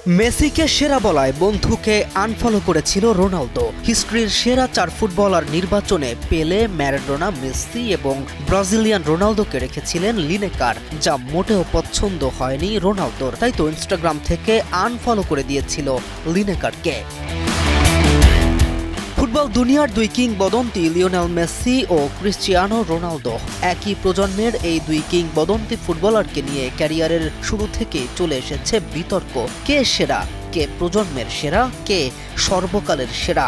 মেসিকে সেরা বলায় বন্ধুকে আনফলো করেছিল রোনালদো। হিস্ট্রির সেরা 4 ফুটবলার নির্বাচনে পেলে, ম্যারাডোনা, মেসি এবং ব্রাজিলিয়ান রোনালদোকে রেখেছিলেন লিনেকার, যা মোটেও পছন্দ হয়নি রোনালদোর। তাই তো ইনস্টাগ্রাম থেকে আনফলো করে দিয়েছিল লিনেকারকে। ফুটবল দুনিয়ার দুই কিংবদন্তি লিওনেল মেসি ও ক্রিশ্চিয়ানো রোনালদো। একই প্রজন্মের এই দুই কিংবদন্তি ফুটবলারকে নিয়ে ক্যারিয়ারের শুরু থেকে চলে এসেছে বিতর্ক। কে সেরা, কে প্রজন্মের সেরা, কে সর্বকালের সেরা।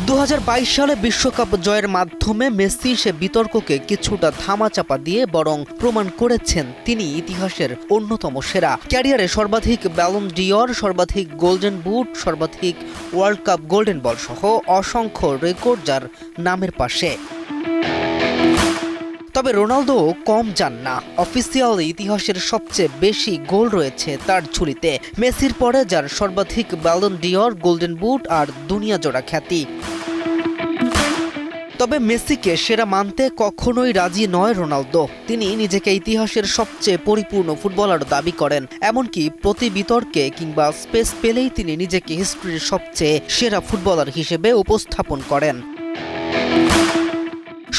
2022 সালে বিশ্বকাপ জয়ের মাধ্যমে মেসি সে বিতর্ককে কিছুটা ধামাচাপা দিয়ে বরং প্রমাণ করেছেন তিনি ইতিহাসের অন্যতম সেরা। ক্যারিয়ারে সর্বাধিক ব্যালন ডিওর, সর্বাধিক গোল্ডেন বুট, সর্বাধিক ওয়ার্ল্ড কাপ গোল্ডেন বল সহ অসংখ্য রেকর্ড যার নামের পাশে। তবে রোনালদো কম যান না। অফিসিয়াল ইতিহাসের সবচেয়ে বেশি গোল রয়েছে তার ঝুলিতে, মেসির পরে যার সর্বাধিক ব্যালন ডিওর, গোল্ডেন বুট আর দুনিয়া জোড়া খ্যাতি। তবে মেসিকে সেরা মানতে কখনোই রাজি নয় রোনালদো। তিনি নিজেকে ইতিহাসের সবচেয়ে পরিপূর্ণ ফুটবলার দাবি করেন। এমনকি প্রতি বিতর্কে কিংবা স্পেস পেলেই তিনি নিজেকে হিস্ট্রির সবচেয়ে সেরা ফুটবলার হিসেবে উপস্থাপন করেন।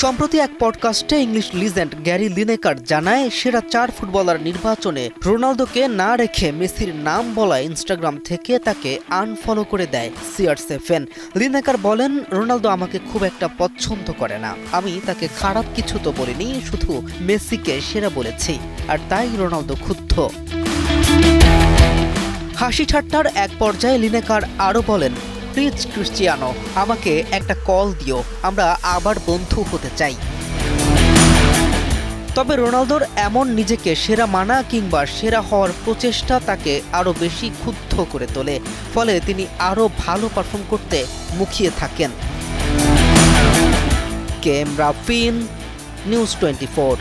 সম্প্রতি এক পডকাস্টে ইংলিশ লিজেন্ড গ্যারি লিনেকার জানায়, সেরা 4 ফুটবলার নির্বাচনে রোনালদোকে না রেখে মেসির নাম বলায় ইনস্টাগ্রাম থেকে তাকে আনফলো করে দেয় CR7। লিনেকার বলেন, রোনালদো আমাকে খুব একটা পছন্দ করে না। আমি তাকে খারাপ কিছু তো বলিনি, শুধু মেসিকে সেরা বলেছি, আর তাই রোনালদো ক্ষুব্ধ। হাসি ঠাট্টার এক পর্যায়ে লিনেকার আরও বলেন, প্লিজ ক্রিশ্চিয়ানো, আমাকে একটা কল দিও, আমরা আবার বন্ধু হতে চাই। তবে রোনালদোর এমন নিজেকে সেরা মানা কিংবা সেরা হওয়ার প্রচেষ্টা তাকে আরও বেশি ক্ষুব্ধ করে তোলে। ফলে তিনি আরও ভালো পারফর্ম করতে মুখিয়ে থাকেন। KM রাফিন, নিউজ 24।